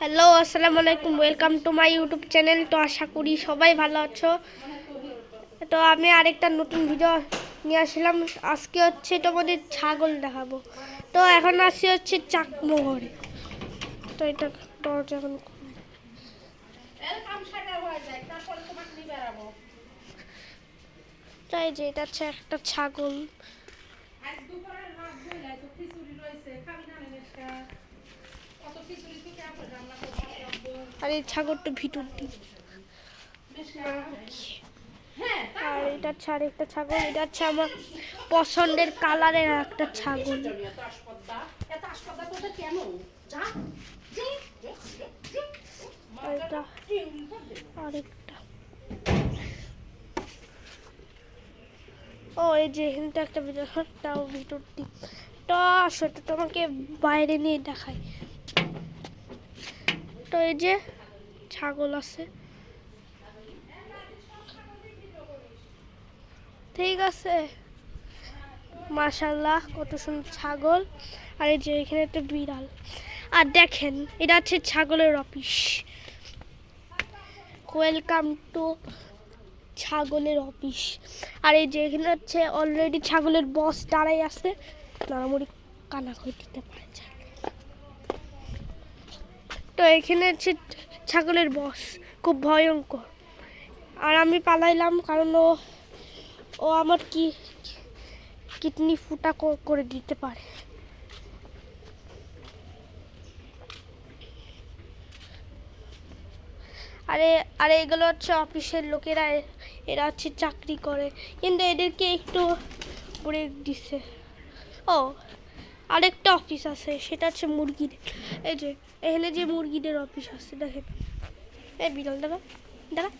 Hello, আসসালামু আলাইকুম। Welcome to my YouTube channel. তো আশা করি সবাই ভালো আছো। তো আমি আরেকটা নতুন ভিডিও নিয়ে আসলাম। আজকে হচ্ছে তোমাদের ছাগল দেখাবো। তো এখন আসছি হচ্ছে চাকমোহরে। তো এটা দরজা এখন তাই যে এটা হচ্ছে একটা ছাগল। আর এই ছাগলটা ভিতর দিই। আর এটা হচ্ছে আরেকটা ছাগল। এটা হচ্ছে আমার পছন্দের কালারের একটা ছাগল। এটা আরেকটা। ও এই যে এখানটা একটা ভিতরটাও ভিতর দিই। তো সেটা তোমাকে বাইরে নিয়ে দেখাই। তো এই যে ছাগল আছে। ঠিক আছে, মাশাআল্লাহ কত সুন্দর ছাগল। আর এই যে এখানে একটা বিড়াল। আর দেখেন এটা হচ্ছে ছাগলের অফিস। ওয়েলকাম টু ছাগলের অফিস। আর এই যে এখানে হচ্ছে অলরেডি ছাগলের বস দাঁড়াই আছে, নাড়ামুড়ি কানা করে দিতে পারে। তো এখানে হচ্ছে ছাগলের বস, খুব ভয়ঙ্কর। আর আমি পালাইলাম কারণ ও আমার কিডনি ফুটা করে দিতে পারে। আরে আরে এগুলো হচ্ছে অফিসের লোকেরা, এরা হচ্ছে চাকরি করে, কিন্তু এদেরকে একটু ব্রেক দিছে। ও আরেকটা অফিস আছে, সেটা হচ্ছে মুরগিদের। এই যে এখানে যে মুরগিদের অফিস আছে দেখেন। এই বিড়াল দাঁড়া দাঁড়া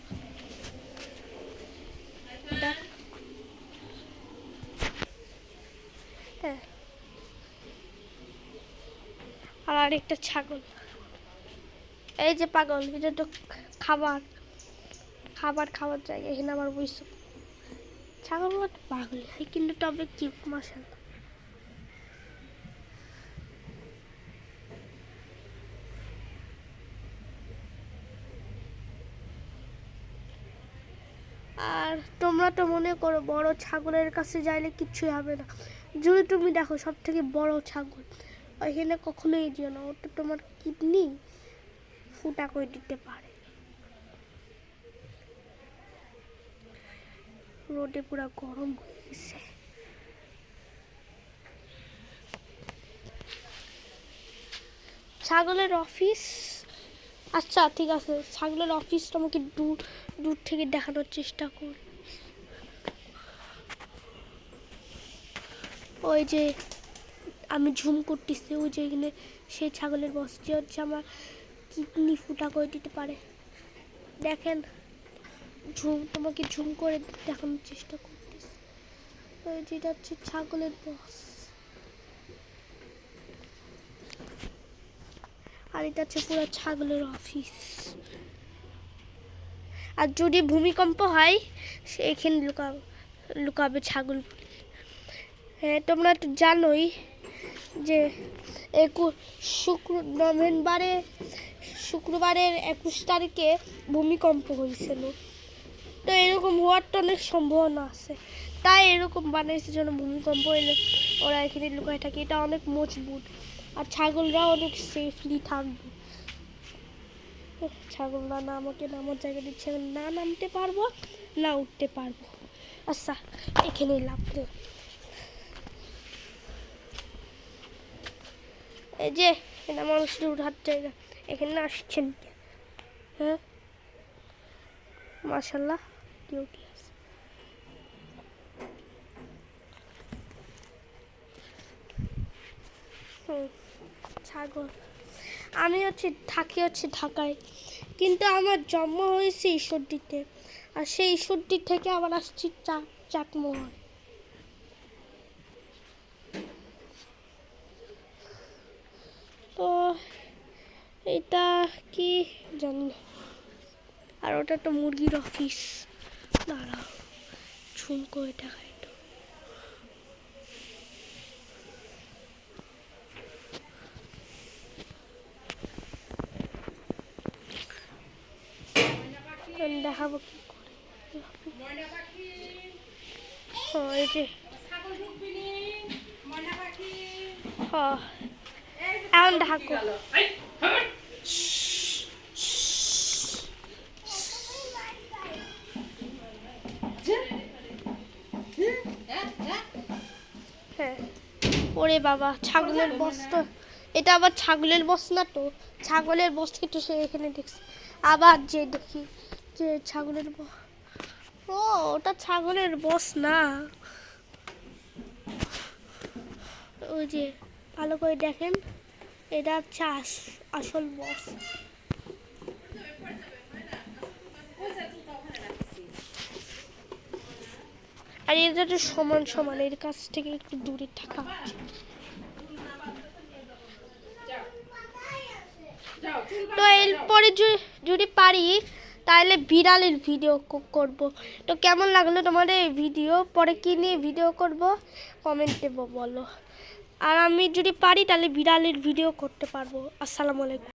দাঁড়া। হ্যাঁ, আর আরেকটা ছাগল। এই যে পাগল, এটা তো খাবার খাবার খাওয়ার জায়গা। এখানে আবার বুঝছো ছাগল পাগল, কিন্তু তবে কিউট মাশাআল্লাহ। আর তোমরা তো মনে করো বড় ছাগলের কাছে যাইলে কিচ্ছুই হবে না। যদি তুমি দেখো সব থেকে বড় ছাগল, ওইখানে কখনোই যেও না, ওটা তোমার কিডনি ফুটা করে দিতে পারে। রোদে পুরো গরম হয়ে গেছে। ছাগলের অফিস, আচ্ছা ঠিক আছে, ছাগলের অফিস তোমাকে দূর দূর থেকে দেখানোর চেষ্টা করি। ওই যে আমি ঝুম করতেছি, ওই যে এখানে সেই ছাগলের বস যে হচ্ছে আমার কিডনি ফুটা করে দিতে পারে। দেখেন তোমাকে ঝুম করে দেখানোর চেষ্টা করতেছি। ওই যেটা হচ্ছে ছাগলের বস। আর এটা হচ্ছে পুরো ছাগলের অফিস। আর যদি ভূমিকম্প হয় সে এখানে লুকাবে ছাগল। হ্যাঁ, তোমরা তো জানোই যে শুক্রবারের 21 তারিখে ভূমিকম্প হয়েছিল। তো এরকম হওয়ার তো অনেক সম্ভাবনা আছে, তাই এরকম বানাইছে যেন ভূমিকম্প এলে ওরা এখানে লুকায় থাকে। এটা অনেক মজবুত, আর ছাগলরা অনেক সেফলি থাকবে। ছাগলরা না আমাকে নামার জায়গা দিচ্ছে, না নামতে পারবো না উঠতে পারবো। আচ্ছা, এখানেই লাভতে। এই যে এটা মানুষের উঠার জায়গা, এখানে আসছেন। হ্যাঁ, মাশাআল্লাহ ডিউটি আছে। ছাগল। আমি থাকি ঢাকায়, কিন্তু আমার জন্ম হয়েছে ঈশ্বরদীতে। আর সেই ঈশ্বরদী থেকে আবার আসছি চাকমোহর। তো এটা কি জানি না। আর ওটা তো মুরগির অফিস। দাঁড়াও ঝুম করে দেখাই তো। দেখাবো কি করে। ও এই যে এখন ঢাকো। হ্যাঁ ওরে বাবা ছাগলের বস্তা, এটা আবার ছাগলের বস্তা না তো, ছাগলের বস্তা একটু সে এখানে দেখছি আবার যে দেখি যে ছাগলের ও ওটা ছাগলের বস না, ওই যে ভালো করে দেখেন এটা হচ্ছে আসল বস। আর এটা তো সমান সমান, এর কাছ থেকে একটু দূরে থাকা উচিত। তো এরপরে যদি পারি তাহলে বিড়ালের ভিডিও করব। তো কেমন লাগলো তোমাদের এই ভিডিও, পরে কি নিয়ে ভিডিও করব কমেন্টে বলো। আর আমি যদি পারি তাহলে বিড়ালের ভিডিও করতে পারবো। আসসালামু আলাইকুম।